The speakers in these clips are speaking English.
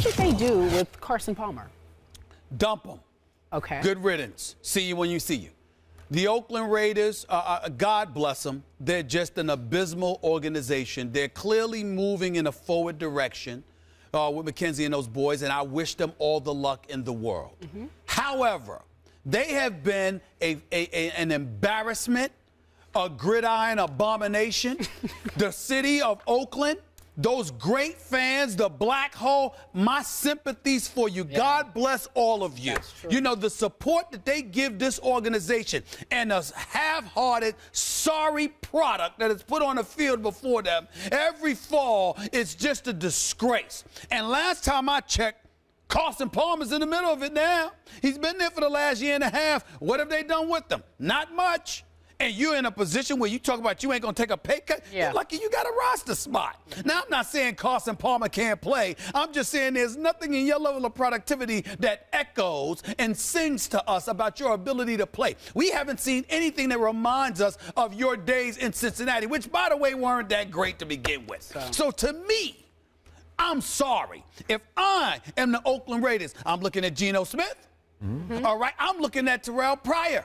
should they do with Carson Palmer? Dump him. Okay. Good riddance. See you when you see you. The Oakland Raiders, God bless them, they're just an abysmal organization. They're clearly moving in a forward direction with McKenzie and those boys, and I wish them all the luck in the world. However, they have been an embarrassment, a gridiron abomination. The city of Oakland, those great fans, the black hole, my sympathies for you. Yeah. God bless all of you. You know, the support that they give this organization and a half-hearted, sorry product that is put on the field before them every fall is just a disgrace. And last time I checked, Carson Palmer's in the middle of it now. He's been there for the last year and a half. What have they done with them? Not much. And you're in a position where you talk about you ain't going to take a pay cut. Yeah. You're lucky you got a roster spot. Now, I'm not saying Carson Palmer can't play. I'm just saying there's nothing in your level of productivity that echoes and sings to us about your ability to play. We haven't seen anything that reminds us of your days in Cincinnati, which, by the way, weren't that great to begin with. So to me, I'm sorry. If I am the Oakland Raiders, I'm looking at Geno Smith. All right, I'm looking at Terrell Pryor.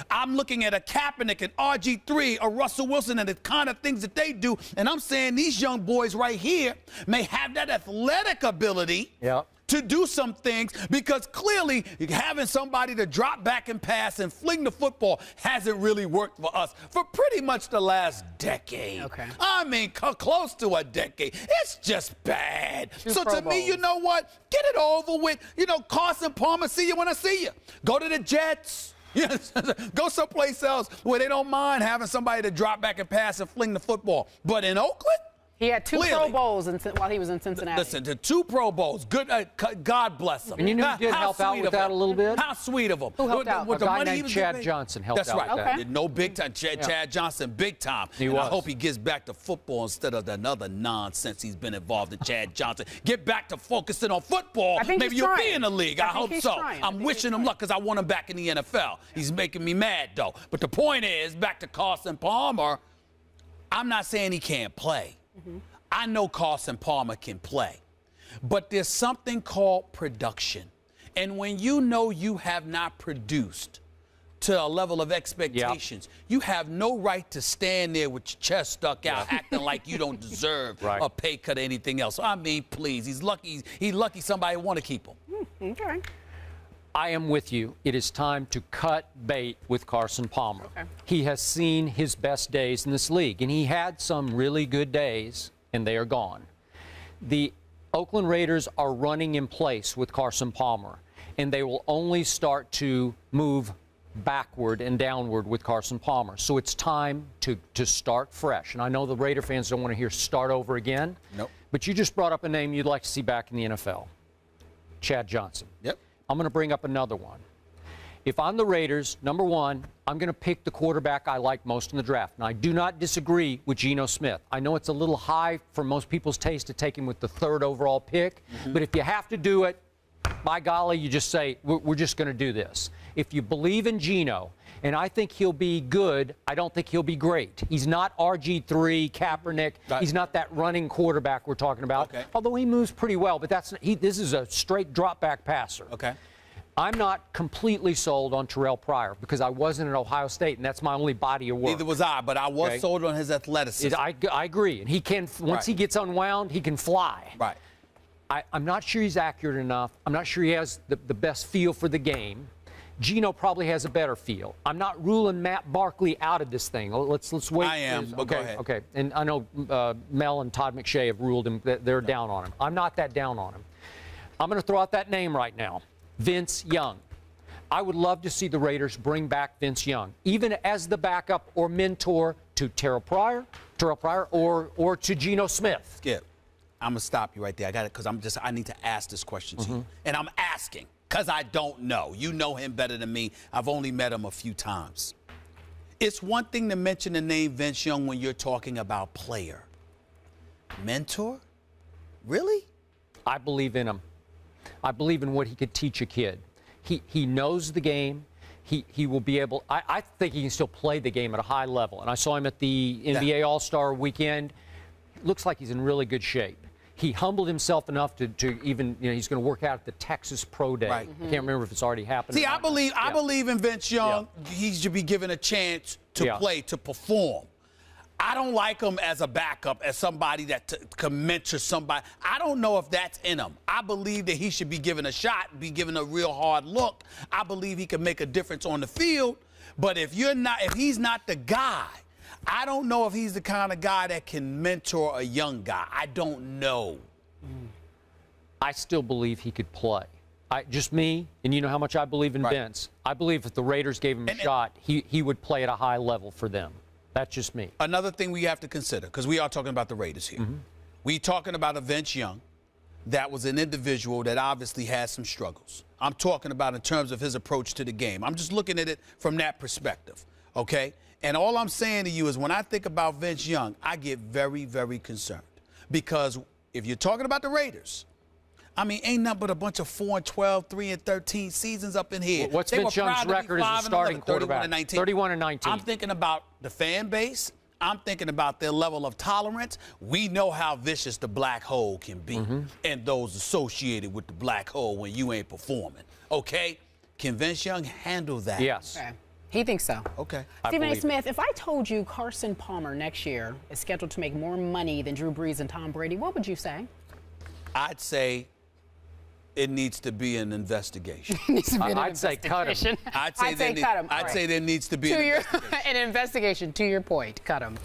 I'm looking at a Kaepernick, an RG3, a Russell Wilson, and the kind of things that they do. And I'm saying these young boys right here may have that athletic ability to do some things, because clearly having somebody to drop back and pass and fling the football hasn't really worked for us for pretty much the last decade. I mean, close to a decade. It's just bad. So to me, you know what? Get it over with. You know, Carson Palmer, see you when I see you. Go to the Jets. Yes, go someplace else where they don't mind having somebody to drop back and pass and fling the football. But in Oakland? He had two Pro Bowls while he was in Cincinnati. Listen, the 2 Pro Bowls. Good, God bless him. And you knew he did help out with that a little bit? How sweet of him. Who helped out? A guy named Chad Johnson helped out with that. That's right. No big time. Chad Johnson, big time. And I hope he gets back to football instead of that other nonsense he's been involved in. Chad Johnson. Get back to focusing on football. Maybe you'll be in the league. I hope so. I'm wishing him luck because I want him back in the NFL. He's making me mad, though. But the point is, back to Carson Palmer, I'm not saying he can't play. I know Carson Palmer can play, but there's something called production. And when you know you have not produced to a level of expectations, you have no right to stand there with your chest stuck out, acting like you don't deserve a pay cut or anything else. I mean, please, he's lucky somebody want to keep him. Okay. I am with you. It is time to cut bait with Carson Palmer. He has seen his best days in this league, and he had some really good days, and they are gone. The Oakland Raiders are running in place with Carson Palmer, and they will only start to move backward and downward with Carson Palmer. So it's time to start fresh. And I know the Raider fans don't want to hear start over again. Nope. But you just brought up a name you'd like to see back in the NFL. Chad Johnson. Yep. I'm going to bring up another one. If I'm the Raiders, number one, I'm going to pick the quarterback I like most in the draft. And I do not disagree with Geno Smith. I know it's a little high for most people's taste to take him with the 3rd overall pick. But if you have to do it, by golly, you just say, we're just going to do this. If you believe in Geno, and I think he'll be good, I don't think he'll be great. He's not RG3, Kaepernick. He's not that running quarterback we're talking about. Although he moves pretty well, but this is a straight drop-back passer. I'm not completely sold on Terrell Pryor because I wasn't at Ohio State, and that's my only body of work. Neither was I, but I was sold on his athleticism. I agree. And he can, once he gets unwound, he can fly. I'm not sure he's accurate enough. I'm not sure he has the best feel for the game. Geno probably has a better feel. I'm not ruling Matt Barkley out of this thing. Let's wait. I am, but go ahead. Okay, and I know Mel and Todd McShay have ruled him. They're down on him. I'm not that down on him. I'm going to throw out that name right now. Vince Young. I would love to see the Raiders bring back Vince Young, even as the backup or mentor to Terrell Pryor, or to Geno Smith. Skip, I'm going to stop you right there. I got it because I need to ask this question to you. And I'm asking because I don't know. You know him better than me. I've only met him a few times. It's one thing to mention the name Vince Young when you're talking about player. Mentor? Really? I believe in him. I believe in what he could teach a kid. He knows the game. He will be able, I think he can still play the game at a high level. And I saw him at the NBA All-Star weekend. Looks like he's in really good shape. He humbled himself enough to even, he's going to work out at the Texas Pro Day. Right. I can't remember if it's already happened. See, I believe in Vince Young. He should be given a chance to play, to perform. I don't like him as a backup, as somebody that can mentor somebody. I don't know if that's in him. I believe that he should be given a shot, be given a real hard look. I believe he can make a difference on the field. But if he's not the guy, I don't know if he's the kind of guy that can mentor a young guy. I don't know. I still believe he could play. Just me, and you know how much I believe in Vince. I believe if the Raiders gave him a shot, he would play at a high level for them. That's just me. Another thing we have to consider, because we are talking about the Raiders here. We talking about a Vince Young that was an individual that obviously has some struggles. I'm talking about in terms of his approach to the game. I'm just looking at it from that perspective, okay? And all I'm saying to you is when I think about Vince Young, I get very, very concerned. Because if you're talking about the Raiders, I mean, ain't nothing but a bunch of 4-12, 3-13 seasons up in here. What's Vince Young's record as a starting quarterback? 31-19. I'm thinking about the fan base. I'm thinking about their level of tolerance. We know how vicious the black hole can be and those associated with the black hole when you ain't performing. Okay? Can Vince Young handle that? Yes. Okay. He thinks so. Okay. Stephen A. Smith, if I told you Carson Palmer next year is scheduled to make more money than Drew Brees and Tom Brady, what would you say? I'd say it needs to be an investigation. I'd say cut him. I'd say there needs to be an investigation. An investigation, to your point. Cut him.